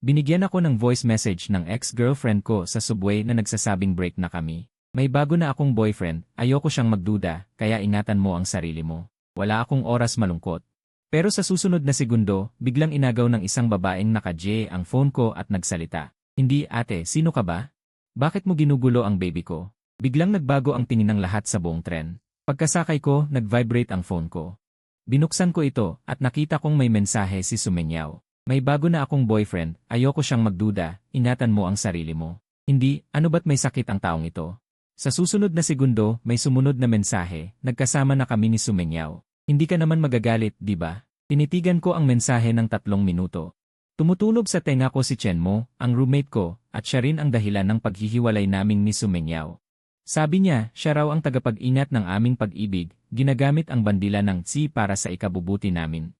Binigyan ako ng voice message ng ex-girlfriend ko sa subway na nagsasabing break na kami. May bago na akong boyfriend, ayoko siyang magduda, kaya ingatan mo ang sarili mo. Wala akong oras malungkot. Pero sa susunod na segundo, biglang inagaw ng isang babaeng naka-J ang phone ko at nagsalita. Hindi ate, sino ka ba? Bakit mo ginugulo ang baby ko? Biglang nagbago ang tingin ng lahat sa buong tren. Pagkasakay ko, nag-vibrate ang phone ko. Binuksan ko ito at nakita kong may mensahe si Sumenyaw. May bago na akong boyfriend, ayoko siyang magduda, ingatan mo ang sarili mo. Hindi, ano ba't may sakit ang taong ito? Sa susunod na segundo, may sumunod na mensahe, nagkasama na kami ni Sumenyaw. Hindi ka naman magagalit, di ba? Tinitigan ko ang mensahe ng 3 minuto. Tumutunog sa tenga ko si Chen Mo, ang roommate ko, at siya rin ang dahilan ng paghihiwalay naming ni Sumenyaw. Sabi niya, siya raw ang tagapag-ingat ng aming pag-ibig, ginagamit ang bandila ng Tsi para sa ikabubuti namin.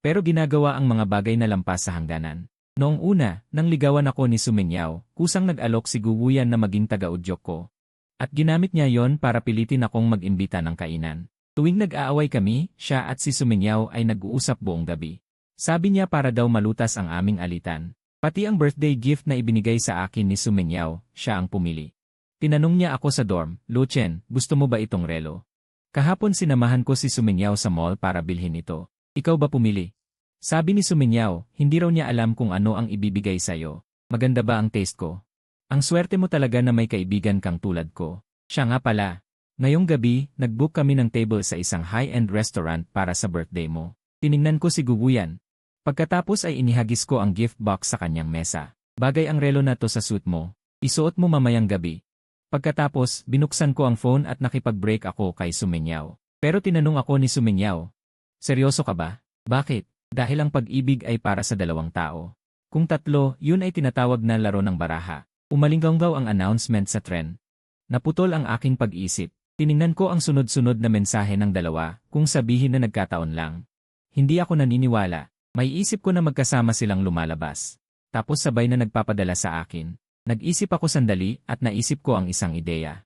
Pero ginagawa ang mga bagay na lampas sa hangganan. Noong una, nang ligawan ako ni Sumenyaw, kusang nag-alok si Guguyan na maging taga-udyok ko. At ginamit niya yon para pilitin akong mag-imbita ng kainan. Tuwing nag-aaway kami, siya at si Sumenyaw ay nag-uusap buong gabi. Sabi niya para daw malutas ang aming alitan. Pati ang birthday gift na ibinigay sa akin ni Sumenyaw, siya ang pumili. Tinanong niya ako sa dorm, Luchen, gusto mo ba itong relo? Kahapon sinamahan ko si Sumenyaw sa mall para bilhin ito. Ikaw ba pumili? Sabi ni Sumenyaw, hindi raw niya alam kung ano ang ibibigay sa'yo. Maganda ba ang taste ko? Ang swerte mo talaga na may kaibigan kang tulad ko. Siya nga pala. Ngayong gabi, nag-book kami ng table sa isang high-end restaurant para sa birthday mo. Tiningnan ko si Guguyan. Pagkatapos ay inihagis ko ang gift box sa kanyang mesa. Bagay ang relo na to sa suit mo. Isuot mo mamayang gabi. Pagkatapos, binuksan ko ang phone at nakipag-break ako kay Sumenyaw. Pero tinanong ako ni Sumenyaw, seryoso ka ba? Bakit? Dahil ang pag-ibig ay para sa 2 tao. Kung 3, yun ay tinatawag na laro ng baraha. Umalinggaw ang announcement sa tren. Naputol ang aking pag-isip. Tiningnan ko ang sunod-sunod na mensahe ng 2, kung sabihin na nagkataon lang. Hindi ako naniniwala. May isip ko na magkasama silang lumalabas. Tapos sabay na nagpapadala sa akin. Nag-isip ako sandali at naisip ko ang isang ideya.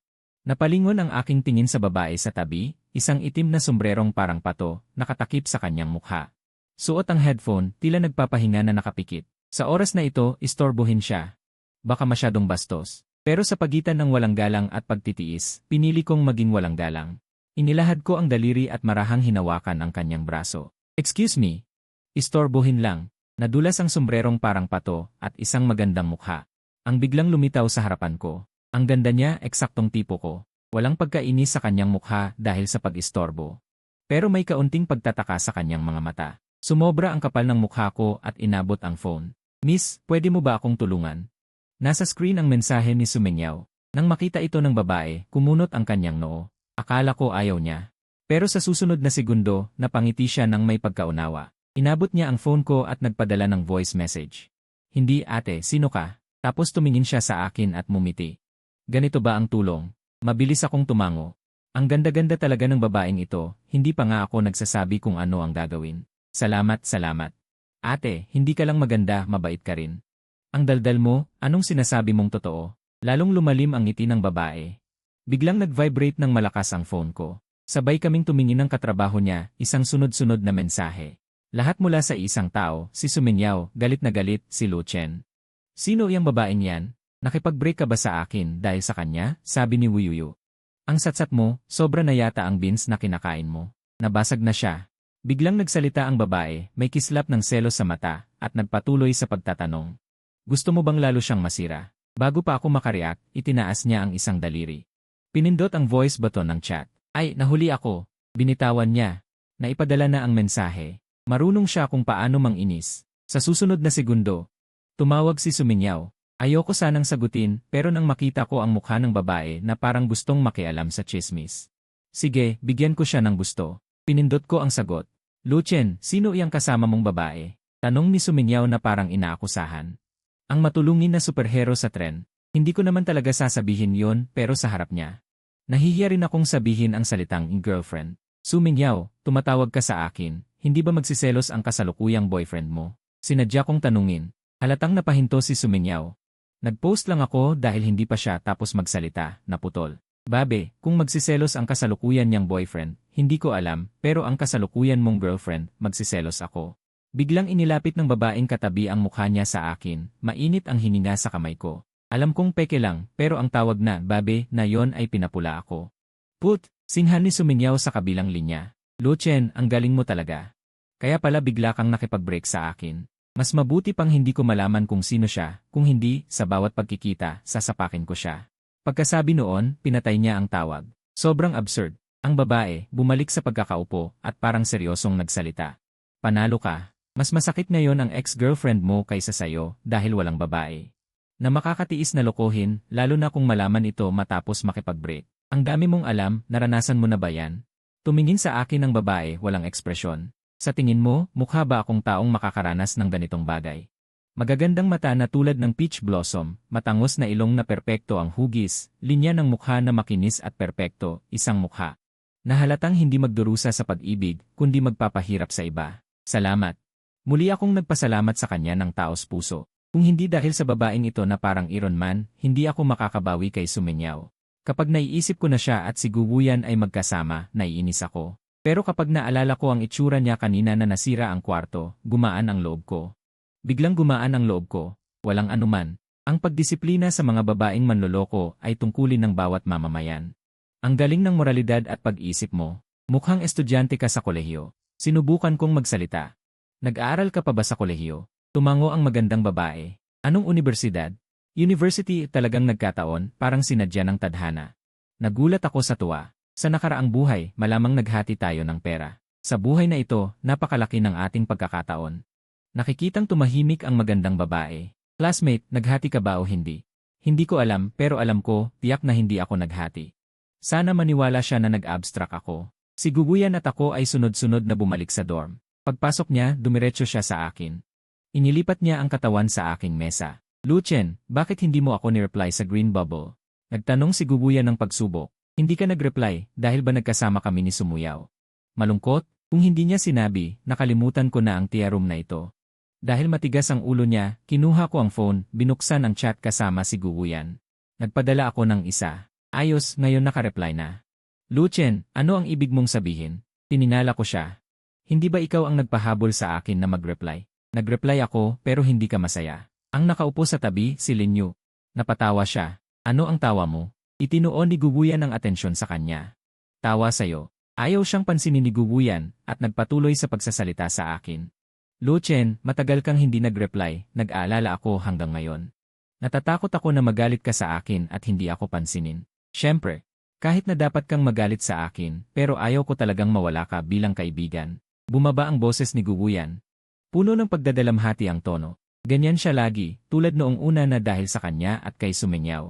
Napalingon ang aking tingin sa babae sa tabi, isang itim na sombrerong parang pato, nakatakip sa kanyang mukha. Suot ang headphone, tila nagpapahinga na nakapikit. Sa oras na ito, istorbohin siya. Baka masyadong bastos. Pero sa pagitan ng walang galang at pagtitiis, pinili kong maging walang galang. Inilahad ko ang daliri at marahang hinawakan ang kanyang braso. Excuse me. Istorbohin lang. Nadulas ang sombrerong parang pato at isang magandang mukha. Ang biglang lumitaw sa harapan ko. Ang ganda niya, eksaktong tipo ko. Walang pagkainis sa kanyang mukha dahil sa pag-istorbo. Pero may kaunting pagtataka sa kanyang mga mata. Sumobra ang kapal ng mukha ko at inabot ang phone. Miss, pwede mo ba akong tulungan? Nasa screen ang mensahe ni Sumenyaw. Nang makita ito ng babae, kumunot ang kanyang noo. Akala ko ayaw niya. Pero sa susunod na segundo, napangiti siya ng may pagkaunawa. Inabot niya ang phone ko at nagpadala ng voice message. Hindi ate, sino ka? Tapos tumingin siya sa akin at mumiti. Ganito ba ang tulong? Mabilis akong tumango. Ang ganda-ganda talaga ng babaeng ito, hindi pa nga ako nagsasabi kung ano ang gagawin. Salamat, salamat. Ate, hindi ka lang maganda, mabait ka rin. Ang daldal mo, anong sinasabi mong totoo? Lalong lumalim ang ngiti ng babae. Biglang nag-vibrate ng malakas ang phone ko. Sabay kaming tumingin ng katrabaho niya, isang sunod-sunod na mensahe. Lahat mula sa isang tao, si Sumenyaw, galit na galit, si Luchen. Sino iyang babaeng yan? Nakipag-break ka ba sa akin dahil sa kanya? Sabi ni Wuyuyu. Ang satsat mo, sobra na yata ang beans na kinakain mo. Nabasag na siya. Biglang nagsalita ang babae, may kislap ng selos sa mata, at nagpatuloy sa pagtatanong. Gusto mo bang lalo siyang masira? Bago pa ako makareact, itinaas niya ang isang daliri. Pinindot ang voice button ng chat. Ay, nahuli ako. Binitawan niya. Naipadala na ang mensahe. Marunong siya kung paano manginis. Sa susunod na segundo, tumawag si Sumenyaw. Ayoko sanang sagutin, pero nang makita ko ang mukha ng babae na parang gustong makialam sa chismis. Sige, bigyan ko siya ng gusto. Pinindot ko ang sagot. Luchen, sino iyang kasama mong babae? Tanong ni Sumenyaw na parang inaakusahan. Ang matulungin na superhero sa tren. Hindi ko naman talaga sasabihin yon, pero sa harap niya. Nahihiya rin akong sabihin ang salitang girlfriend. Sumenyaw, tumatawag ka sa akin. Hindi ba magsiselos ang kasalukuyang boyfriend mo? Sinadya kong tanungin. Halatang napahinto si Sumenyaw. Nag-post lang ako dahil hindi pa siya tapos magsalita, naputol. Babe, kung magsiselos ang kasalukuyan niyang boyfriend, hindi ko alam, pero ang kasalukuyan mong girlfriend, magsiselos ako. Biglang inilapit ng babaeng katabi ang mukha niya sa akin, mainit ang hininga sa kamay ko. Alam kong peke lang, pero ang tawag na babe na yon ay pinapula ako. Sinhan ni Sumingyaw sa kabilang linya. Luchen, ang galing mo talaga. Kaya pala bigla kang nakipag-break sa akin. Mas mabuti pang hindi ko malaman kung sino siya, kung hindi, sa bawat pagkikita, sasapakin ko siya. Pagkasabi noon, pinatay niya ang tawag. Sobrang absurd. Ang babae, bumalik sa pagkakaupo, at parang seryosong nagsalita. Panalo ka. Mas masakit ngayon ang ex-girlfriend mo kaysa sayo dahil walang babae. Na makakatiis na lokohin, lalo na kung malaman ito matapos makipag-break. Ang dami mong alam, naranasan mo na ba yan? Tumingin sa akin ang babae, walang ekspresyon. Sa tingin mo, mukha ba akong taong makakaranas ng ganitong bagay? Magagandang mata na tulad ng peach blossom, matangos na ilong na perpekto ang hugis, linya ng mukha na makinis at perpekto, isang mukha. Nahalatang hindi magdurusa sa pag-ibig, kundi magpapahirap sa iba. Salamat. Muli akong nagpasalamat sa kanya ng taos puso. Kung hindi dahil sa babaeng ito na parang Iron Man, hindi ako makakabawi kay Sumingyaw. Kapag naiisip ko na siya at si Guguyan ay magkasama, naiinis ako. Pero kapag naalala ko ang itsura niya kanina na nasira ang kwarto, gumaan ang loob ko. Biglang gumaan ang loob ko. Walang anuman. Ang pagdisiplina sa mga babaeng manloloko ay tungkulin ng bawat mamamayan. Ang galing ng moralidad at pag-isip mo. Mukhang estudyante ka sa kolehiyo. Sinubukan kong magsalita. Nag-aaral ka pa ba sa kolehiyo? Tumango ang magandang babae. Anong universidad? University, talagang nagkataon, parang sinadya ng tadhana. Nagulat ako sa tuwa. Sa nakaraang buhay, malamang naghati tayo ng pera. Sa buhay na ito, napakalaki ng ating pagkakataon. Nakikitang tumahimik ang magandang babae. Classmate, naghati ka ba o hindi? Hindi ko alam, pero alam ko, tiyak na hindi ako naghati. Sana maniwala siya na nag-abstract ako. Si Guguyan at ako ay sunod-sunod na bumalik sa dorm. Pagpasok niya, dumiretso siya sa akin. Inilipat niya ang katawan sa aking mesa. Luchen, bakit hindi mo ako ni-reply sa green bubble? Nagtanong si Guguyan ng pagsubok. Hindi ka nag-reply dahil ba nagkasama kami ni Sumuyaw? Malungkot? Kung hindi niya sinabi, nakalimutan ko na ang tea room na ito. Dahil matigas ang ulo niya, kinuha ko ang phone, binuksan ang chat kasama si Guguyan. Nagpadala ako ng isa. Ayos, ngayon naka-reply na. Luchen, ano ang ibig mong sabihin? Tininala ko siya. Hindi ba ikaw ang nagpahabol sa akin na mag-reply? Nag-reply ako pero hindi ka masaya. Ang nakaupo sa tabi, si Linyu. Napatawa siya. Ano ang tawa mo? Itinuon ni Guguyan ang atensyon sa kanya. Tawa sayo. Ayaw siyang pansinin ni Guguyan at nagpatuloy sa pagsasalita sa akin. Luchen, matagal kang hindi nag-reply, nag-aalala ako hanggang ngayon. Natatakot ako na magalit ka sa akin at hindi ako pansinin. Siyempre, kahit na dapat kang magalit sa akin, pero ayaw ko talagang mawala ka bilang kaibigan. Bumaba ang boses ni Guguyan. Puno ng pagdadalamhati ang tono. Ganyan siya lagi, tulad noong una na dahil sa kanya at kay Sumingyaw.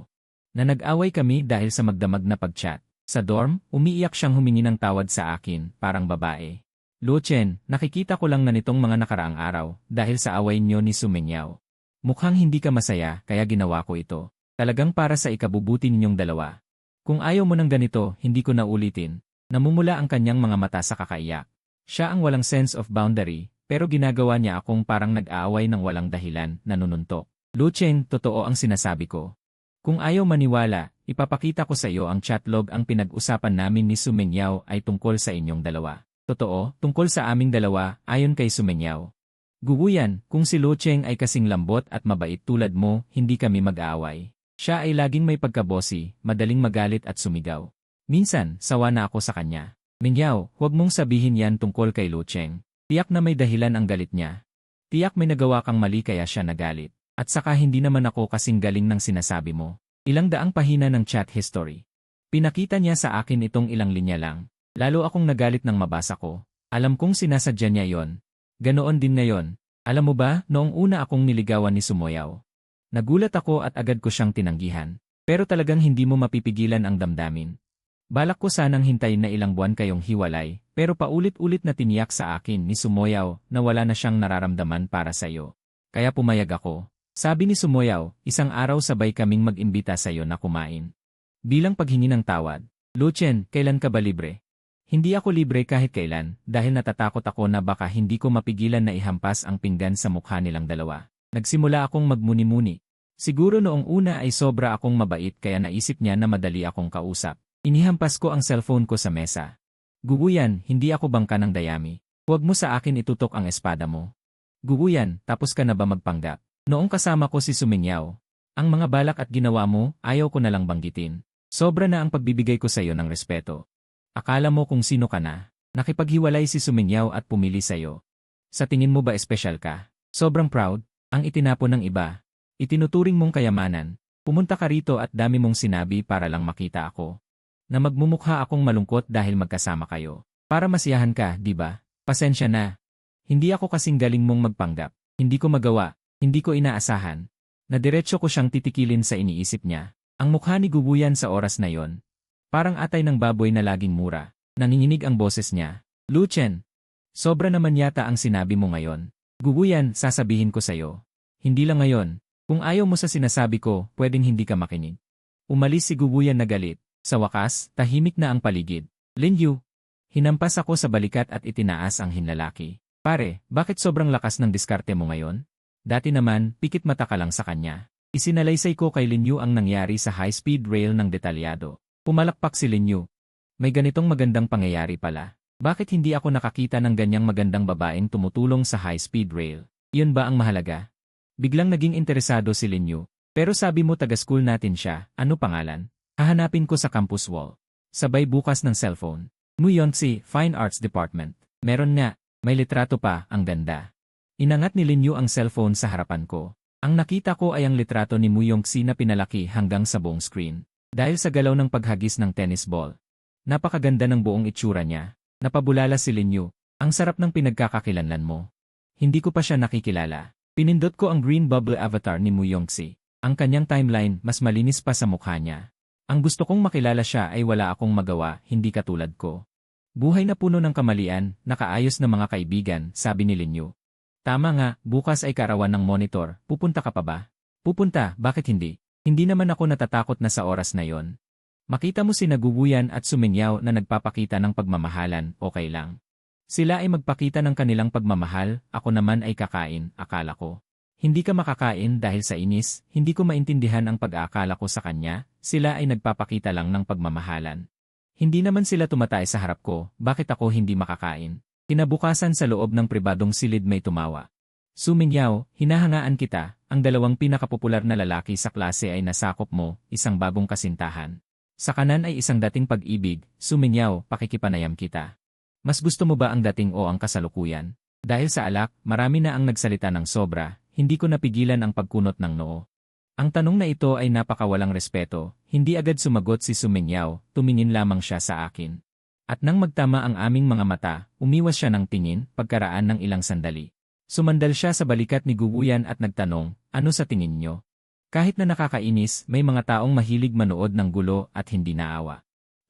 Na nag-away kami dahil sa magdamag na pag-chat. Sa dorm, umiiyak siyang humingi ng tawad sa akin, parang babae. Luchen, nakikita ko lang na nitong mga nakaraang araw, dahil sa away niyo ni Sumingyaw. Mukhang hindi ka masaya, kaya ginawa ko ito. Talagang para sa ikabubuti ninyong dalawa. Kung ayaw mo ng ganito, hindi ko na ulitin. Namumula ang kanyang mga mata sa kakaiyak. Siya ang walang sense of boundary, pero ginagawa niya akong parang nag-aaway ng walang dahilan, nanununtok. Luchen, totoo ang sinasabi ko. Kung ayaw maniwala, ipapakita ko sa iyo ang chatlog ang pinag-usapan namin ni Sumingyaw ay tungkol sa inyong dalawa. Totoo, tungkol sa aming dalawa, ayon kay Sumingyaw. Guguyan, kung si Luchen ay kasing lambot at mabait tulad mo, hindi kami mag-aaway. Siya ay laging may pagkabosi, madaling magalit at sumigaw. Minsan, sawa na ako sa kanya. Mingyaw, huwag mong sabihin yan tungkol kay Luchen. Tiyak na may dahilan ang galit niya. Tiyak may nagawa kang mali kaya siya nagalit. At saka hindi naman ako kasing galing ng sinasabi mo. Ilang daang pahina ng chat history. Pinakita niya sa akin itong ilang linya lang. Lalo akong nagalit nang mabasa ko. Alam kong sinasadya niya yon. Ganoon din ngayon. Alam mo ba, noong una akong niligawan ni Sumoyaw. Nagulat ako at agad ko siyang tinanggihan. Pero talagang hindi mo mapipigilan ang damdamin. Balak ko sanang hintayin na ilang buwan kayong hiwalay, pero paulit-ulit na tiniyak sa akin ni Sumoyaw na wala na siyang nararamdaman para sa iyo. Kaya pumayag ako. Sabi ni Sumoyaw, isang araw sabay kaming mag-imbita sa iyo na kumain. Bilang paghingi ng tawad, Luchen, kailan ka ba libre? Hindi ako libre kahit kailan, dahil natatakot ako na baka hindi ko mapigilan na ihampas ang pinggan sa mukha nilang dalawa. Nagsimula akong magmuni-muni. Siguro noong una ay sobra akong mabait kaya naisip niya na madali akong kausap. Inihampas ko ang cellphone ko sa mesa. Guguyan, hindi ako bangka ng dayami. Huwag mo sa akin itutok ang espada mo. Guguyan, tapos ka na ba magpanggap? Noong kasama ko si Sumingyaw, ang mga balak at ginawa mo, ayaw ko na lang banggitin. Sobra na ang pagbibigay ko sa iyo ng respeto. Akala mo kung sino ka na? Nakipaghiwalay si Sumingyaw at pumili sa iyo. Sa tingin mo ba espesyal ka? Sobrang proud? Ang itinapon ng iba. Itinuturing mong kayamanan. Pumunta ka rito at dami mong sinabi para lang makita ako. Na magmumukha akong malungkot dahil magkasama kayo. Para masiyahan ka, di ba? Pasensya na. Hindi ako kasing galing mong magpanggap. Hindi ko magawa. Hindi ko inaasahan. Nadiretso ko siyang titikilin sa iniisip niya. Ang mukha ni Guguyan sa oras na yon. Parang atay ng baboy na laging mura. Nanginginig ang boses niya. Luchen, sobra naman yata ang sinabi mo ngayon. Guguyan, sasabihin ko sa'yo. Hindi lang ngayon. Kung ayaw mo sa sinasabi ko, pwedeng hindi ka makinig. Umalis si Guguyan na galit. Sa wakas, tahimik na ang paligid. Linyu, hinampas ako sa balikat at itinaas ang hinlalaki. Pare, bakit sobrang lakas ng diskarte mo ngayon? Dati naman, pikit mata ka lang sa kanya. Isinalaysay ko kay Linyu ang nangyari sa high-speed rail ng detalyado. Pumalakpak si Linyu. May ganitong magandang pangyayari pala. Bakit hindi ako nakakita ng ganyang magandang babaeng tumutulong sa high-speed rail? Iyon ba ang mahalaga? Biglang naging interesado si Linyu. Pero sabi mo taga-school natin siya, ano pangalan? Hahanapin ko sa campus wall. Sabay bukas ng cellphone. Muyongsi, Fine Arts Department. Meron nga, may litrato pa, ang ganda. Inangat ni Linyu ang cellphone sa harapan ko. Ang nakita ko ay ang litrato ni Muyongsi na pinalaki hanggang sa buong screen. Dahil sa galaw ng paghagis ng tennis ball. Napakaganda ng buong itsura niya. Napabulala si Linyu. Ang sarap ng pinagkakakilanlan mo. Hindi ko pa siya nakikilala. Pinindot ko ang green bubble avatar ni Muyongsi. Ang kanyang timeline mas malinis pa sa mukha niya. Ang gusto kong makilala siya ay wala akong magawa, hindi katulad ko. Buhay na puno ng kamalian, nakaayos na mga kaibigan, sabi ni Linyu. Tama nga, bukas ay karawan ng monitor, pupunta ka pa ba? Pupunta, bakit hindi? Hindi naman ako natatakot na sa oras na yon. Makita mo si Guguyan at Sumingyaw na nagpapakita ng pagmamahalan, okay lang. Sila ay magpakita ng kanilang pagmamahal, ako naman ay kakain, akala ko. Hindi ka makakain dahil sa inis, hindi ko maintindihan ang pag-aakala ko sa kanya, sila ay nagpapakita lang ng pagmamahalan. Hindi naman sila tumatay sa harap ko, bakit ako hindi makakain? Kinabukasan sa loob ng pribadong silid may tumawa. Sumingyaw, hinahangaan kita, ang dalawang pinakapopular na lalaki sa klase ay nasakop mo, isang bagong kasintahan. Sa kanan ay isang dating pag-ibig, Sumingyaw, pakikipanayam kita. Mas gusto mo ba ang dating o ang kasalukuyan? Dahil sa alak, marami na ang nagsalita ng sobra, hindi ko napigilan ang pagkunot ng noo. Ang tanong na ito ay napakawalang respeto, hindi agad sumagot si Sumingyaw, tumingin lamang siya sa akin. At nang magtama ang aming mga mata, umiwas siya ng tingin, pagkaraan ng ilang sandali. Sumandal siya sa balikat ni Guguyan at nagtanong, ano sa tingin nyo? Kahit na nakakainis, may mga taong mahilig manood ng gulo at hindi naawa.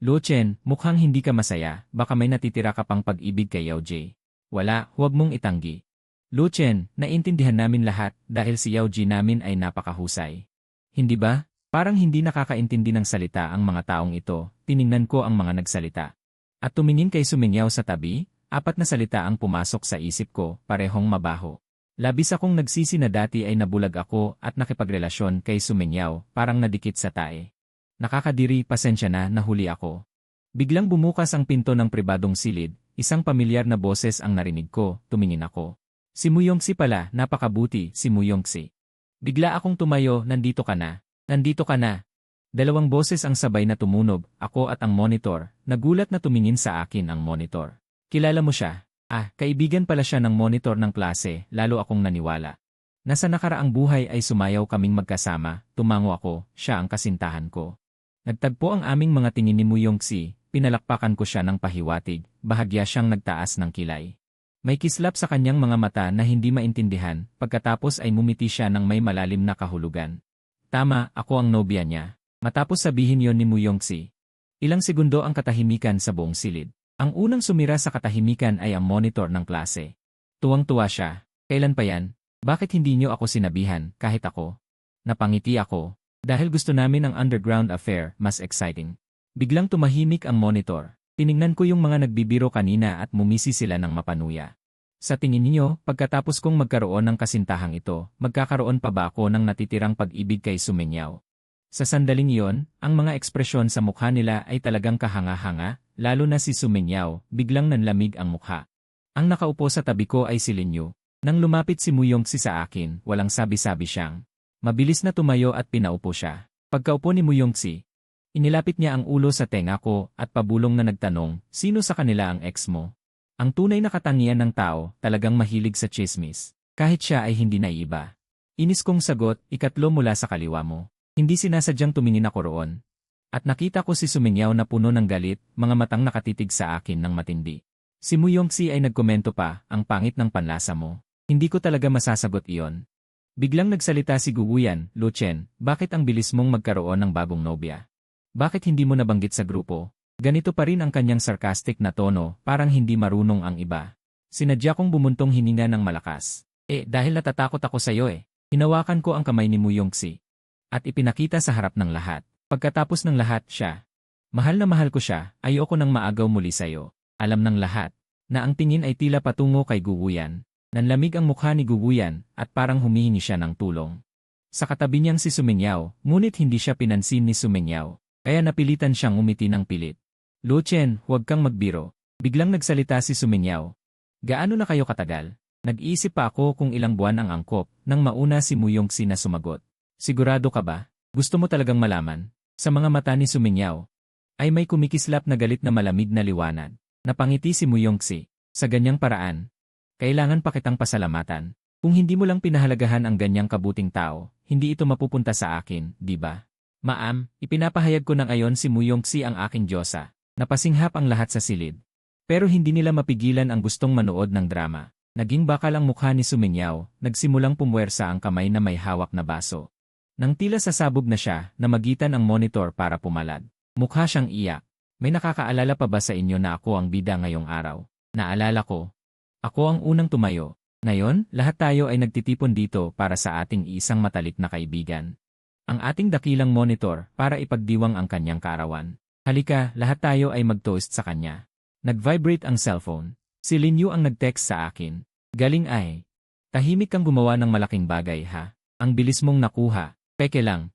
Luchen, mukhang hindi ka masaya, baka may natitira ka pang pag-ibig kay Yao Jie. Wala, huwag mong itanggi. Luchen, naintindihan namin lahat dahil si Yao Jie namin ay napakahusay. Hindi ba? Parang hindi nakakaintindi ng salita ang mga taong ito, tiningnan ko ang mga nagsalita. At tumingin kay Sumingyaw sa tabi, 4 na salita ang pumasok sa isip ko, parehong mabaho. Labis akong nagsisi na dati ay nabulag ako at nakipagrelasyon kay Sumingyaw, parang nadikit sa tae. Nakakadiri, pasensya na, nahuli ako. Biglang bumukas ang pinto ng pribadong silid, isang pamilyar na boses ang narinig ko, tumingin ako. Si Muyongsi pala, napakabuti, si Muyongsi. Bigla akong tumayo, nandito ka na. Nandito ka na. 2 boses ang sabay na tumunog, ako at ang monitor, nagulat na tumingin sa akin ang monitor. Kilala mo siya? Ah, kaibigan pala siya ng monitor ng klase, lalo akong naniwala. Nasa nakaraang buhay ay sumayaw kaming magkasama, tumango ako, siya ang kasintahan ko. Nagtagpo ang aming mga tingin ni Muyongsi, pinalakpakan ko siya ng pahiwatig, bahagya siyang nagtaas ng kilay. May kislap sa kanyang mga mata na hindi maintindihan, pagkatapos ay mumiti siya ng may malalim na kahulugan. Tama, ako ang nobya niya. Matapos sabihin yon ni Muyongsi. Ilang segundo ang katahimikan sa buong silid. Ang unang sumira sa katahimikan ay ang monitor ng klase. Tuwang-tuwa siya. Kailan pa yan? Bakit hindi niyo ako sinabihan, kahit ako? Napangiti ako. Dahil gusto namin ang underground affair, mas exciting. Biglang tumahimik ang monitor. Tiningnan ko yung mga nagbibiro kanina at mumisi sila ng mapanuya. Sa tingin niyo, pagkatapos kong magkaroon ng kasintahang ito, magkakaroon pa ba ako ng natitirang pag-ibig kay Sumingyaw? Sa sandaling iyon, ang mga ekspresyon sa mukha nila ay talagang kahanga-hanga, lalo na si Sumingyaw, biglang nanlamig ang mukha. Ang nakaupo sa tabi ko ay si Linyu. Nang lumapit si Muyongxi sa akin, walang sabi-sabi siyang. Mabilis na tumayo at pinaupo siya. Pagkaupo ni Muyongxi, inilapit niya ang ulo sa tenga ko at pabulong na nagtanong, sino sa kanila ang ex mo? Ang tunay na katangian ng tao, talagang mahilig sa chismis. Kahit siya ay hindi naiiba. Inis kong sagot, ikatlo mula sa kaliwa mo. Hindi sinasadyang tumingin ako roon. At nakita ko si Sumingyaw na puno ng galit, mga matang nakatitig sa akin ng matindi. Si Muyongxi ay nagkomento pa, ang pangit ng panlasa mo. Hindi ko talaga masasagot iyon. Biglang nagsalita si Guguyan, Luchen, bakit ang bilis mong magkaroon ng bagong nobya? Bakit hindi mo nabanggit sa grupo? Ganito pa rin ang kanyang sarcastic na tono, parang hindi marunong ang iba. Sinadya kong bumuntong hininga ng malakas. Dahil natatakot ako sa iyo Hinawakan ko ang kamay ni Muyongxi. At ipinakita sa harap ng lahat. Pagkatapos ng lahat siya. Mahal na mahal ko siya, ayoko nang maagaw muli sa iyo. Alam ng lahat, na ang tingin ay tila patungo kay Guguyan. Nanlamig ang mukha ni Guguyan, at parang humihingi siya ng tulong. Sa katabi niyang si Sumingyaw, ngunit hindi siya pinansin ni Sumingyaw. Kaya napilitan siyang umiti ng pilit. Luchen, huwag kang magbiro. Biglang nagsalita si Sumingyaw. Gaano na kayo katagal? Nag-iisip pa ako kung ilang buwan ang angkop, nang mauna si Muyongxi na sumagot. Sigurado ka ba? Gusto mo talagang malaman? Sa mga mata ni Sumingyaw, ay may kumikislap na galit na malamig na liwanag. Napangiti si Muyongxi. Sa ganyang paraan, kailangan pa kitang pasalamatan. Kung hindi mo lang pinahalagahan ang ganyang kabuting tao, hindi ito mapupunta sa akin, di ba? Maam, ipinapahayag ko na ngayon si Muyongxi ang aking diyosa. Napasinghap ang lahat sa silid. Pero hindi nila mapigilan ang gustong manood ng drama. Naging bakal ang mukha ni Sumingyaw, nagsimulang pumwersa ang kamay na may hawak na baso. Nang tila sasabog na siya, namagitan ang monitor para pumalad. Mukha siyang iyak. May nakakaalala pa ba sa inyo na ako ang bida ngayong araw? Naalala ko. Ako ang unang tumayo. Ngayon, lahat tayo ay nagtitipon dito para sa ating isang matalik na kaibigan. Ang ating dakilang monitor para ipagdiwang ang kanyang kaarawan. Halika, lahat tayo ay mag-toast sa kanya. Nag-vibrate ang cellphone. Si Lin Yu ang nag-text sa akin. Galing ay. Tahimik kang gumawa ng malaking bagay ha. Ang bilis mong nakuha. Peke lang.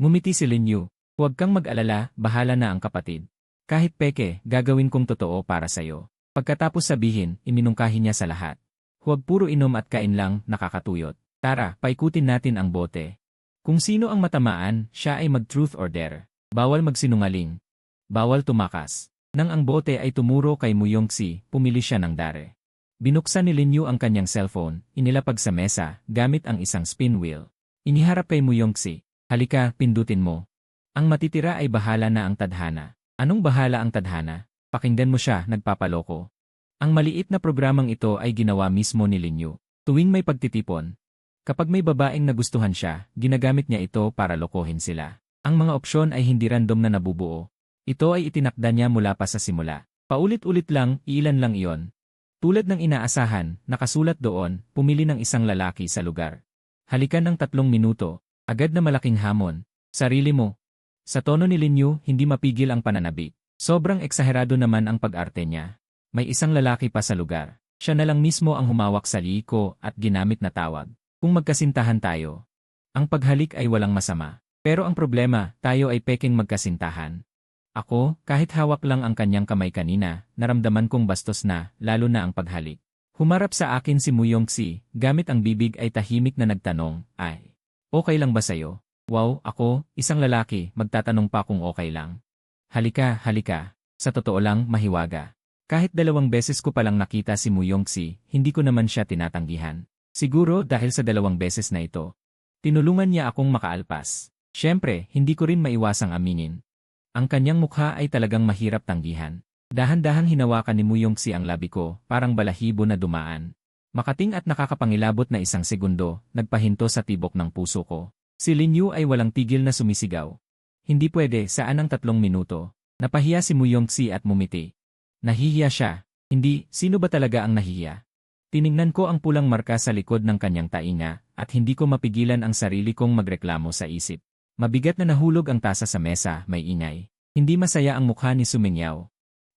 Ngumiti si Lin Yu. Huwag kang mag-alala, bahala na ang kapatid. Kahit peke, gagawin kong totoo para sa'yo. Pagkatapos sabihin, iminungkahi niya sa lahat. Huwag puro inom at kain lang, nakakatuyot. Tara, paikutin natin ang bote. Kung sino ang matamaan, siya ay mag-truth or dare. Bawal magsinungaling. Bawal tumakas. Nang ang bote ay tumuro kay Muyongxi, pumili siya ng dare. Binuksan ni Lin Yu ang kanyang cellphone, inilapag sa mesa, gamit ang isang spin wheel. Iniharap kay Muyongxi. Halika, pindutin mo. Ang matitira ay bahala na ang tadhana. Anong bahala ang tadhana? Pakinggan mo siya, nagpapaloko. Ang maliit na programang ito ay ginawa mismo ni Lin Yu. Tuwing may pagtitipon. Kapag may babaeng nagustuhan siya, ginagamit niya ito para lokohin sila. Ang mga opsyon ay hindi random na nabubuo. Ito ay itinakda niya mula pa sa simula. Paulit-ulit lang, iilan lang iyon. Tulad ng inaasahan, nakasulat doon, pumili ng isang lalaki sa lugar. Halikan ng 3 minuto, agad na malaking hamon. Sarili mo. Sa tono ni Lin Yu, hindi mapigil ang pananabik. Sobrang eksaherado naman ang pag-arte niya. May isang lalaki pa sa lugar. Siya na lang mismo ang humawak sa liiko at ginamit na tawag. Kung magkasintahan tayo. Ang paghalik ay walang masama. Pero ang problema, tayo ay peking magkasintahan. Ako, kahit hawak lang ang kanyang kamay kanina, naramdaman kong bastos na, lalo na ang paghalik. Humarap sa akin si Muyongxi, gamit ang bibig ay tahimik na nagtanong, ay, okay lang ba sa'yo? Wow, ako, isang lalaki, magtatanong pa kung okay lang. Halika, halika. Sa totoo lang, mahiwaga. Kahit 2 beses ko palang nakita si Muyongxi, hindi ko naman siya tinatanggihan. Siguro dahil sa 2 beses na ito. Tinulungan niya akong makaalpas. Siyempre, hindi ko rin maiwasang aminin. Ang kanyang mukha ay talagang mahirap tanggihan. Dahan-dahang hinawakan ni Muyongxi ang labi ko, parang balahibo na dumaan. Makating at nakakapangilabot na 1 segundo, nagpahinto sa tibok ng puso ko. Si Lin Yu ay walang tigil na sumisigaw. Hindi pwede, saan ang 3 minuto? Napahiya si Muyongxi at mumiti. Nahihiya siya. Hindi, sino ba talaga ang nahihiya? Tiningnan ko ang pulang marka sa likod ng kanyang tainga, at hindi ko mapigilan ang sarili kong magreklamo sa isip. Mabigat na nahulog ang tasa sa mesa, may ingay. Hindi masaya ang mukha ni Sumingyaw.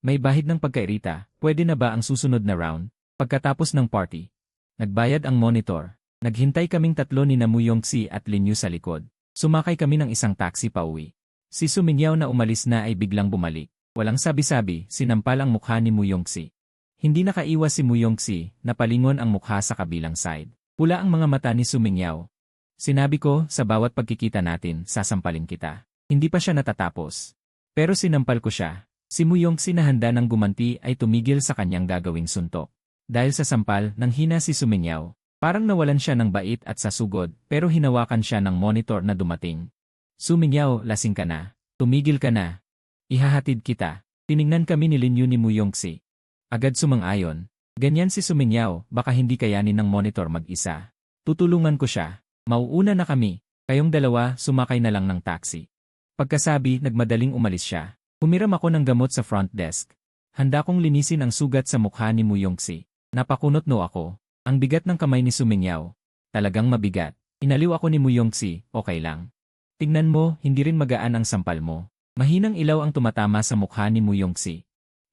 May bahid ng pagkairita, pwede na ba ang susunod na round? Pagkatapos ng party. Nagbayad ang monitor. Naghintay kaming 3 ni Muyongxi at Lin Yu sa likod. Sumakay kami ng isang taxi pauwi. Si Sumingyaw na umalis na ay biglang bumalik. Walang sabi-sabi, sinampal ang mukha ni Muyongxi. Hindi nakaiwas si Muyongxi, napalingon ang mukha sa kabilang side. Pula ang mga mata ni Sumingyaw. Sinabi ko, sa bawat pagkikita natin, sasampalin kita. Hindi pa siya natatapos. Pero sinampal ko siya. Si Muyongxi na handa ng gumanti ay tumigil sa kanyang gagawing suntok. Dahil sa sampal, nang hina si Sumingyaw. Parang nawalan siya ng bait at sasugod, pero hinawakan siya ng monitor na dumating. Sumingyaw, lasing ka na. Tumigil ka na. Ihahatid kita. Tiningnan kami ni Linyu ni Muyongxi. Agad sumang-ayon. Ganyan si Sumingyaw, baka hindi kayanin ng monitor mag-isa. Tutulungan ko siya. Mauuna na kami. Kayong dalawa, sumakay na lang ng taxi. Pagkasabi, nagmadaling umalis siya. Humiram ako ng gamot sa front desk. Handa kong linisin ang sugat sa mukha ni Muyongxi. Napakunot-no ako. Ang bigat ng kamay ni Sumingyaw. Talagang mabigat. Inaliw ako ni Muyongxi, okay lang. Tingnan mo, hindi rin magaan ang sampal mo. Mahinang ilaw ang tumatama sa mukha ni Muyongxi.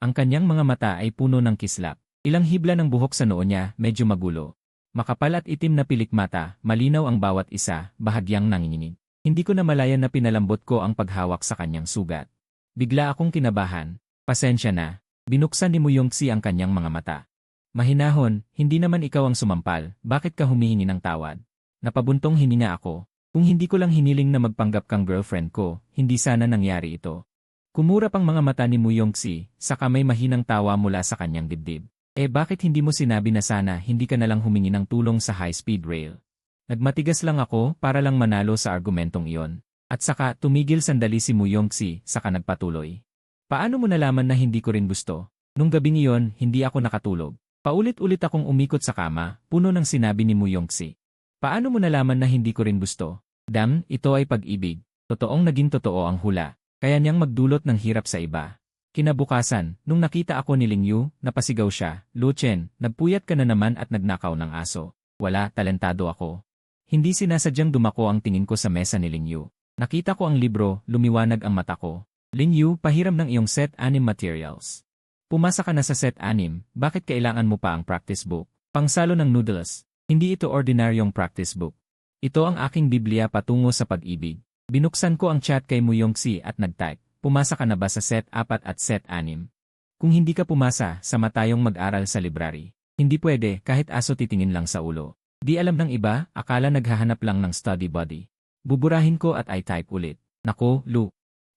Ang kanyang mga mata ay puno ng kislap. Ilang hibla ng buhok sa noo niya, medyo magulo. Makapal at itim na pilik mata, malinaw ang bawat isa, bahagyang nanginginig. Hindi ko na malayan na pinalambot ko ang paghawak sa kanyang sugat. Bigla akong kinabahan. Pasensya na. Binuksan ni Muyongxi ang kanyang mga mata. Mahinahon, hindi naman ikaw ang sumampal, bakit ka humihingi ng tawad? Napabuntong hininga ako. Kung hindi ko lang hiniling na magpanggap kang girlfriend ko, hindi sana nangyari ito. Kumurap ang mga mata ni Muyongxi, saka may mahinang tawa mula sa kanyang dibdib. Bakit hindi mo sinabi na sana hindi ka nalang humingi ng tulong sa high-speed rail? Nagmatigas lang ako para lang manalo sa argumentong iyon. At saka tumigil sandali si Muyongxi, saka nagpatuloy. Paano mo nalaman na hindi ko rin gusto? Nung gabing iyon, hindi ako nakatulog. Paulit-ulit akong umikot sa kama, puno ng sinabi ni Muyongxi. Paano mo nalaman na hindi ko rin gusto? Dam, ito ay pag-ibig. Totoong naging totoo ang hula. Kaya niyang magdulot ng hirap sa iba. Kinabukasan, nung nakita ako ni Lingyu, napasigaw siya, Luchen, nagpuyat ka na naman at nagnakaw ng aso. Wala, talentado ako. Hindi sinasadyang dumako ang tingin ko sa mesa ni Lingyu. Nakita ko ang libro, lumiwanag ang mata ko. Lingyu, pahiram ng iyong set 6 materials. Pumasa ka na sa set 6, bakit kailangan mo pa ang practice book? Pangsalo ng noodles. Hindi ito ordinaryong practice book. Ito ang aking Biblia patungo sa pag-ibig. Binuksan ko ang chat kay Muyongxi at nag-type. Pumasa ka na ba sa set 4 at set 6? Kung hindi ka pumasa, sama tayong mag-aral sa library. Hindi pwede, kahit aso titingin lang sa ulo. Di alam ng iba, akala naghahanap lang ng study buddy. Buburahin ko at I-type ulit. Nako, Lu.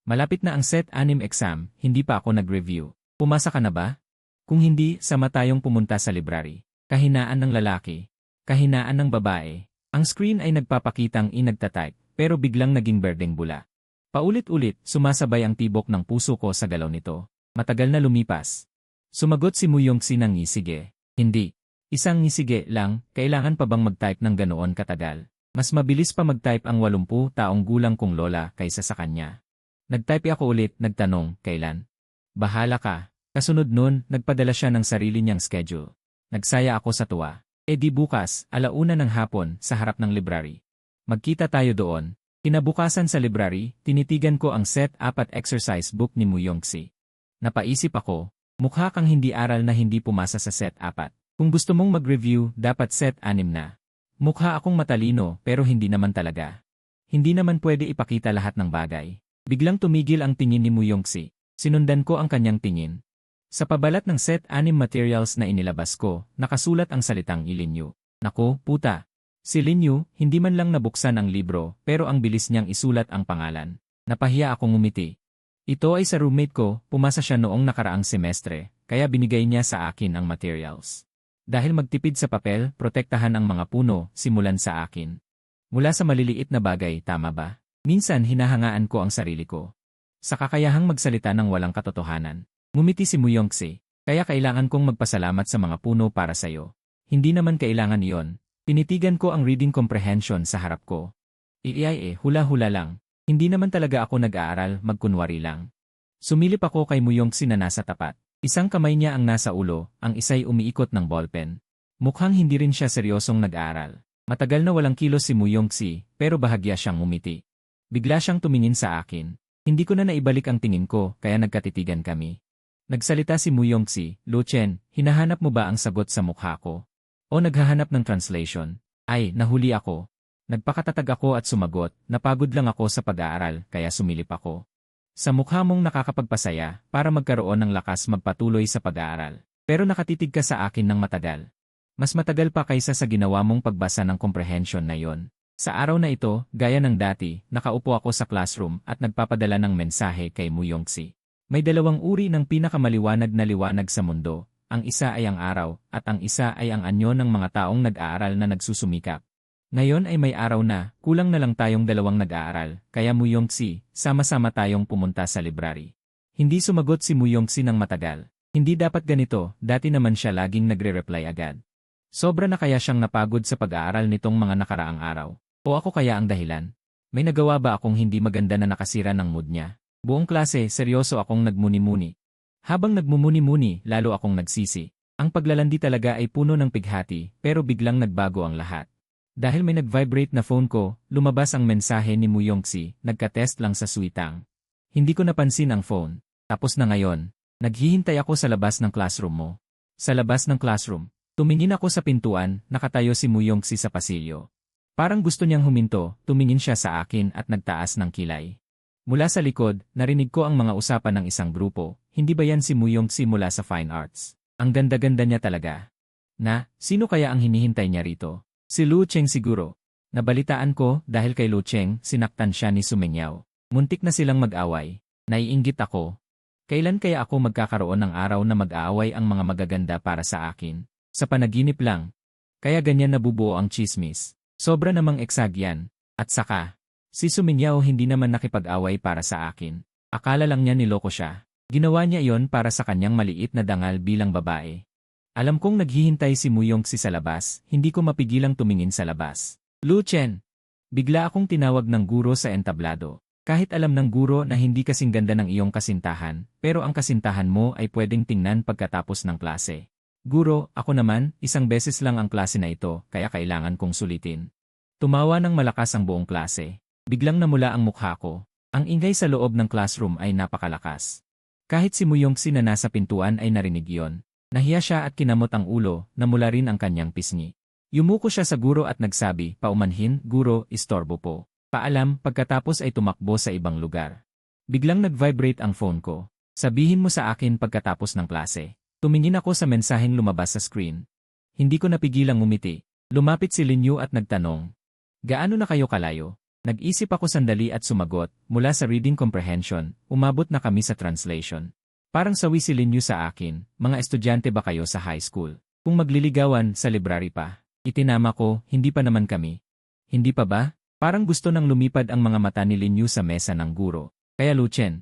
Malapit na ang set 6 exam, hindi pa ako nag-review. Pumasa ka na ba? Kung hindi, sama tayong pumunta sa library. Kahinaan ng lalaki. Kahinaan ng babae. Ang screen ay nagpapakitang inagtatype, pero biglang naging berdeng bula. Paulit-ulit, sumasabay ang tibok ng puso ko sa galaw nito. Matagal na lumipas. Sumagot si Muyongxi ng ngisige. Hindi. Isang ngisige lang, kailangan pa bang mag-type ng ganoon katagal? Mas mabilis pa mag-type ang 80 taong gulang kong lola kaysa sa kanya. Nag-type ako ulit, nagtanong, kailan? Bahala ka. Kasunod nun, nagpadala siya ng sarili niyang schedule. Nagsaya ako sa tuwa. Di bukas, 1:00 ng hapon, sa harap ng library. Magkita tayo doon. Kinabukasan sa library, tinitigan ko ang set 4 exercise book ni Muyongxi. Napaisip ako, mukha kang hindi aral na hindi pumasa sa set 4. Kung gusto mong mag-review, dapat set 6 na. Mukha akong matalino, pero hindi naman talaga. Hindi naman pwede ipakita lahat ng bagay. Biglang tumigil ang tingin ni Muyongxi. Sinundan ko ang kanyang tingin. Sa pabalat ng set 6 materials na inilabas ko, nakasulat ang salitang Linyu. Nako, puta. Si Linyu, hindi man lang nabuksan ang libro, pero ang bilis niyang isulat ang pangalan. Napahiya akong ngumiti. Ito ay sa roommate ko, pumasa siya noong nakaraang semestre, kaya binigay niya sa akin ang materials. Dahil magtipid sa papel, protektahan ang mga puno, simulan sa akin. Mula sa maliliit na bagay, tama ba? Minsan hinahangaan ko ang sarili ko. Sa kakayahang magsalita ng walang katotohanan. Ngumiti si Muyongxi, kaya kailangan kong magpasalamat sa mga puno para sa'yo. Hindi naman kailangan iyon. Tinitigan ko ang reading comprehension sa harap ko. Hula-hula lang. Hindi naman talaga ako nag-aaral, magkunwari lang. Sumilip ako kay Muyongxi na nasa tapat. Isang kamay niya ang nasa ulo, ang isa'y umiikot ng ballpen. Mukhang hindi rin siya seryosong nag-aaral. Matagal na walang kilos si Muyongxi, pero bahagya siyang umiti. Bigla siyang tumingin sa akin. Hindi ko na naibalik ang tingin ko, kaya nagkatitigan kami. Nagsalita si Muyongxi, Luchen, hinahanap mo ba ang sagot sa mukha ko? O naghahanap ng translation? Ay, nahuli ako. Nagpakatatag ako at sumagot, napagod lang ako sa pag-aaral, kaya sumilip ako. Sa mukha mong nakakapagpasaya, para magkaroon ng lakas magpatuloy sa pag-aaral. Pero nakatitig ka sa akin ng matagal. Mas matagal pa kaysa sa ginawa mong pagbasa ng comprehension na yon. Sa araw na ito, gaya ng dati, nakaupo ako sa classroom at nagpapadala ng mensahe kay Muyongsi. May dalawang uri ng pinakamaliwanag na liwanag sa mundo. Ang isa ay ang araw, at ang isa ay ang anyo ng mga taong nag-aaral na nagsusumikap. Ngayon ay may araw na, kulang na lang tayong dalawang nag-aaral, kaya Muyongsi, sama-sama tayong pumunta sa library. Hindi sumagot si Muyongsi ng matagal. Hindi dapat ganito, dati naman siya laging nagre-reply agad. Sobra na kaya siyang napagod sa pag-aaral nitong mga nakaraang araw. O ako kaya ang dahilan? May nagawa ba akong hindi maganda na nakasira ng mood niya? Buong klase, seryoso akong nagmuni-muni. Habang nagmumuni-muni, lalo akong nagsisi. Ang paglalandi talaga ay puno ng pighati, pero biglang nagbago ang lahat. Dahil may nag-vibrate na phone ko, lumabas ang mensahe ni Muyongsi, nagka-test lang sa suitang. Hindi ko napansin ang phone. Tapos na ngayon. Naghihintay ako sa labas ng classroom mo. Sa labas ng classroom, tumingin ako sa pintuan, nakatayo si Muyongsi sa pasilyo. Parang gusto niyang huminto, tumingin siya sa akin at nagtaas ng kilay. Mula sa likod, narinig ko ang mga usapan ng isang grupo, hindi ba yan si Muyongsi mula sa Fine Arts? Ang ganda-ganda niya talaga. Sino kaya ang hinihintay niya rito? Si Lu Cheng siguro. Nabalitaan ko, dahil kay Lu Cheng, sinaktan siya ni Sumenyaw. Muntik na silang mag-away. Naiinggit ako. Kailan kaya ako magkakaroon ng araw na mag-aaway ang mga magaganda para sa akin? Sa panaginip lang. Kaya ganyan nabubuo ang chismis. Sobra namang eksag yan. At saka, si Sumenyaw hindi naman nakipag-away para sa akin. Akala lang niya niloko siya. Ginawa niya iyon para sa kanyang maliit na dangal bilang babae. Alam kong naghihintay si Muyongsi sa labas, hindi ko mapigilang tumingin sa labas. Lu Chen! Bigla akong tinawag ng guro sa entablado. Kahit alam ng guro na hindi kasing ganda ng iyong kasintahan, pero ang kasintahan mo ay pwedeng tingnan pagkatapos ng klase. Guro, ako naman, isang beses lang ang klase na ito, kaya kailangan kong sulitin. Tumawa ng malakas ang buong klase. Biglang namula ang mukha ko. Ang ingay sa loob ng classroom ay napakalakas. Kahit si Muyongsi na nasa pintuan ay narinig iyon. Nahiya siya at kinamot ang ulo, namula rin ang kanyang pisngi. Yumuko siya sa guro at nagsabi, paumanhin, guro, istorbo po. Paalam, pagkatapos ay tumakbo sa ibang lugar. Biglang nag-vibrate ang phone ko. Sabihin mo sa akin pagkatapos ng klase. Tumingin ako sa mensaheng lumabas sa screen. Hindi ko napigilang ngumiti. Lumapit si Linyu at nagtanong. Gaano na kayo kalayo? Nag-isip ako sandali at sumagot, mula sa reading comprehension, umabot na kami sa translation. Parang sawi si Linyu sa akin, mga estudyante ba kayo sa high school? Kung magliligawan, sa library pa. Itinama ko, hindi pa naman kami. Hindi pa ba? Parang gusto nang lumipad ang mga mata ni Linyu sa mesa ng guro. Kaya Lu Chen,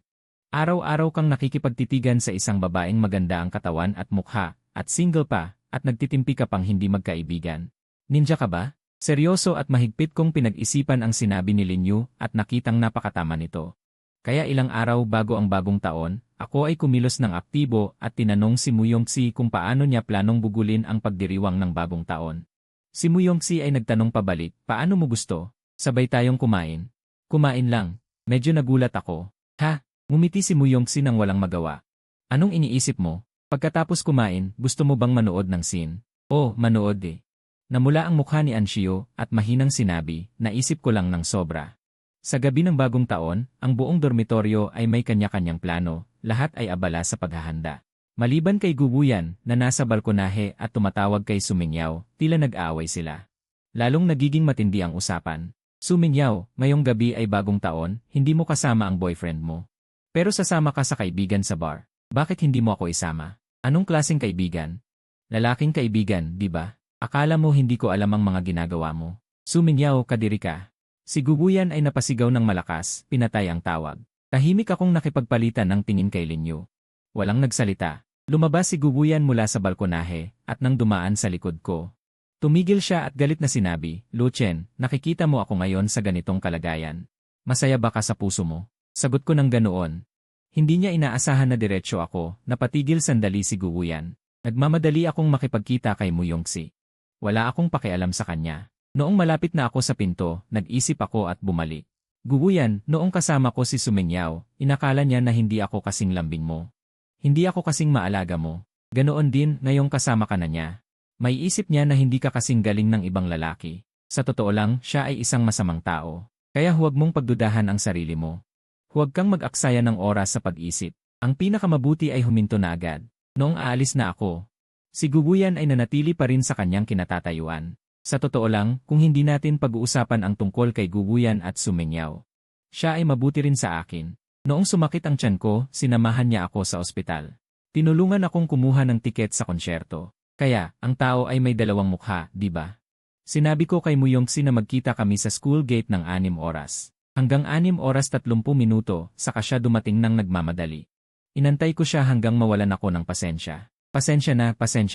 araw-araw kang nakikipagtitigan sa isang babaeng maganda ang katawan at mukha, at single pa, at nagtitimpi ka pang hindi magkaibigan. Ninja ka ba? Seryoso at mahigpit kong pinag-isipan ang sinabi ni Linyu at nakitang napakatama nito. Kaya ilang araw bago ang bagong taon, ako ay kumilos ng aktibo at tinanong si Muyongsi kung paano niya planong bugulin ang pagdiriwang ng bagong taon. Si Muyongsi ay nagtanong pabalik, paano mo gusto? Sabay tayong kumain. Kumain lang. Medyo nagulat ako. Ha? Ngumiti si Muyongsi nang walang magawa. Anong iniisip mo? Pagkatapos kumain, gusto mo bang manood ng scene? Oh, manood eh. Namula ang mukha ni Anshio at mahinang sinabi, naisip ko lang ng sobra. Sa gabi ng bagong taon, ang buong dormitoryo ay may kanya-kanyang plano, lahat ay abala sa paghahanda. Maliban kay Guguyan na nasa balkonahe at tumatawag kay Sumenyaw, tila nag-aaway sila. Lalong nagiging matindi ang usapan. Sumenyaw, ngayong gabi ay bagong taon, hindi mo kasama ang boyfriend mo. Pero sasama ka sa kaibigan sa bar. Bakit hindi mo ako isama? Anong klaseng kaibigan? Lalaking kaibigan, di ba? Akala mo hindi ko alam ang mga ginagawa mo. Sumenyaw, kadiri ka. Si Guguyan ay napasigaw ng malakas, pinatay ang tawag. Tahimik akong nakipagpalitan ng tingin kay Linyu. Walang nagsalita. Lumabas si Guguyan mula sa balkonahe, at nang dumaan sa likod ko. Tumigil siya at galit na sinabi, Lu Chen, nakikita mo ako ngayon sa ganitong kalagayan. Masaya ba ka sa puso mo? Sagot ko ng ganoon. Hindi niya inaasahan na diretsyo ako, napatigil sandali si Guguyan. Nagmamadali akong makipagkita kay Muyongsi. Wala akong pakialam sa kanya. Noong malapit na ako sa pinto, nag-isip ako at bumalik. Guguyan, noong kasama ko si Sumenyaw, inakala niya na hindi ako kasing lambing mo. Hindi ako kasing maalaga mo. Ganoon din, ngayong kasama ka na niya. May isip niya na hindi ka kasing galing ng ibang lalaki. Sa totoo lang, siya ay isang masamang tao. Kaya huwag mong pagdudahan ang sarili mo. Huwag kang mag-aksaya ng oras sa pag-isip. Ang pinakamabuti ay huminto na agad. Noong aalis na ako, Si Guguyan ay nanatili pa rin sa kanyang kinatatayuan. Sa totoo lang, kung hindi natin pag-uusapan ang tungkol kay Guguyan at Sumengyaw, siya ay mabuti rin sa akin. Noong sumakit ang tiyan ko, sinamahan niya ako sa ospital. Tinulungan akong kumuha ng tiket sa konsyerto. Kaya, ang tao ay may dalawang mukha, di ba? Sinabi ko kay Muyongsi na magkita kami sa school gate ng 6 oras. Hanggang 6 oras 30 minuto, saka siya dumating ng nagmamadali. Inantay ko siya hanggang mawalan ako ng pasensya. Pasensya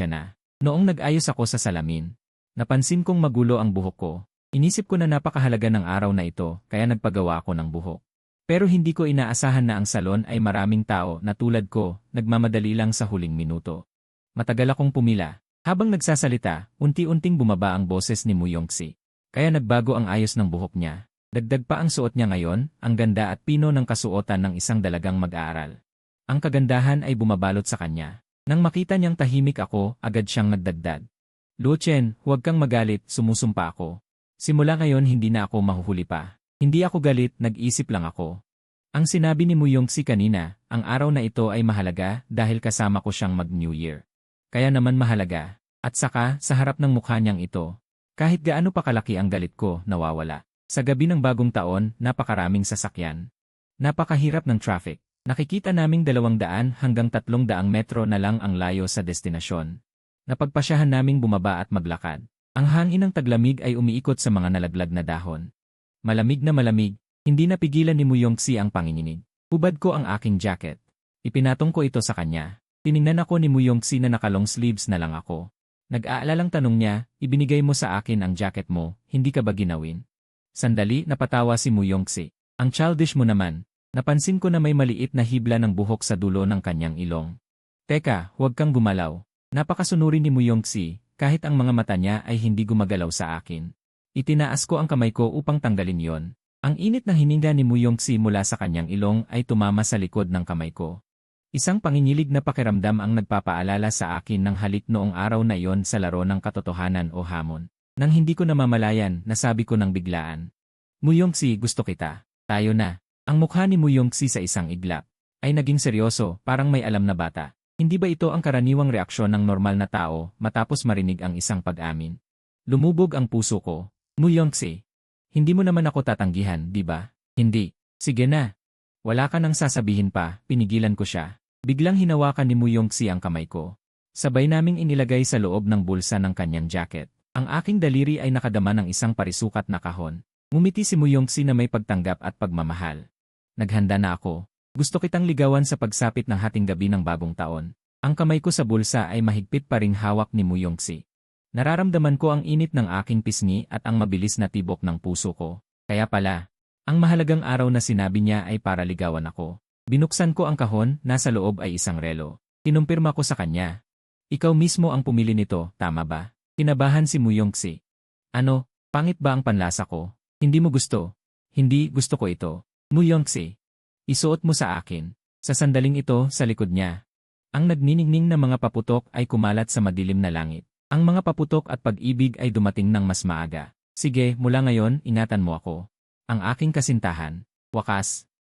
na. Noong nag-ayos ako sa salamin, napansin kong magulo ang buhok ko. Inisip ko na napakahalaga ng araw na ito, kaya nagpagawa ako ng buhok. Pero hindi ko inaasahan na ang salon ay maraming tao na tulad ko, nagmamadali lang sa huling minuto. Matagal akong pumila. Habang nagsasalita, unti-unting bumaba ang boses ni Muyongsi. Kaya nagbago ang ayos ng buhok niya. Dagdag pa ang suot niya ngayon, ang ganda at pino ng kasuotan ng isang dalagang mag-aaral. Ang kagandahan ay bumabalot sa kanya. Nang makita niyang tahimik ako, agad siyang nagdagdag. Luo Chen, huwag kang magalit, sumusumpa ako. Simula ngayon hindi na ako mahuhuli pa. Hindi ako galit, nag-isip lang ako. Ang sinabi ni Muyongsi kanina, ang araw na ito ay mahalaga dahil kasama ko siyang mag-New Year. Kaya naman mahalaga. At saka, sa harap ng mukha niyang ito, kahit gaano pa kalaki ang galit ko, nawawala. Sa gabi ng bagong taon, napakaraming sasakyan. Napakahirap ng traffic. Nakikita naming 200 hanggang 300 metro na lang ang layo sa destinasyon. Napagpasyahan naming bumaba at maglakad. Ang hangin ng taglamig ay umiikot sa mga nalaglag na dahon. Malamig na malamig, hindi napigilan ni Muyongsi ang panginginig. Hubad ko ang aking jacket. Ipinatong ko ito sa kanya. Tiningnan ako ni Muyongsi na naka-long sleeves na lang ako. Nag-aalalang tanong niya, ibinigay mo sa akin ang jacket mo, hindi ka ba ginawin? Sandali, napatawa si Muyongsi. Ang childish mo naman. Napansin ko na may maliit na hibla ng buhok sa dulo ng kanyang ilong. Teka, huwag kang gumalaw. Napakasunuri ni Muyongsi, kahit ang mga mata niya ay hindi gumagalaw sa akin. Itinaas ko ang kamay ko upang tanggalin yon. Ang init na hininga ni Muyongsi mula sa kanyang ilong ay tumama sa likod ng kamay ko. Isang pangingilig na pakiramdam ang nagpapaalala sa akin ng halik noong araw na iyon sa laro ng katotohanan o hamon. Nang hindi ko namamalayan, nasabi ko ng biglaan. Muyongsi, gusto kita. Tayo na. Ang mukha ni Muyongsi sa isang iglap ay naging seryoso, parang may alam na bata. Hindi ba ito ang karaniwang reaksyon ng normal na tao matapos marinig ang isang pag-amin? Lumubog ang puso ko. Muyongsi, hindi mo naman ako tatanggihan, di ba? Hindi. Sige na. Wala ka nang sasabihin pa, pinigilan ko siya. Biglang hinawakan ni Muyongsi ang kamay ko. Sabay naming inilagay sa loob ng bulsa ng kanyang jacket. Ang aking daliri ay nakadama ng isang parisukat na kahon. Ngumiti si Muyongsi na may pagtanggap at pagmamahal. Naghanda na ako. Gusto kitang ligawan sa pagsapit ng hating gabi ng bagong taon. Ang kamay ko sa bulsa ay mahigpit pa ring hawak ni Muyongsi. Nararamdaman ko ang init ng aking pisngi at ang mabilis na tibok ng puso ko. Kaya pala, ang mahalagang araw na sinabi niya ay para ligawan ako. Binuksan ko ang kahon, nasa loob ay isang relo. Kinumpirma ko sa kanya. Ikaw mismo ang pumili nito, tama ba? Kinabahan si Muyongsi. Ano, pangit ba ang panlasa ko? Hindi mo gusto? Hindi, gusto ko ito. Muyongsi, isuot mo sa akin. Sa sandaling ito, sa likod niya. Ang nagniningning na mga paputok ay kumalat sa madilim na langit. Ang mga paputok at pag-ibig ay dumating ng mas maaga. Sige, mula ngayon, ingatan mo ako. Ang aking kasintahan. Wakas,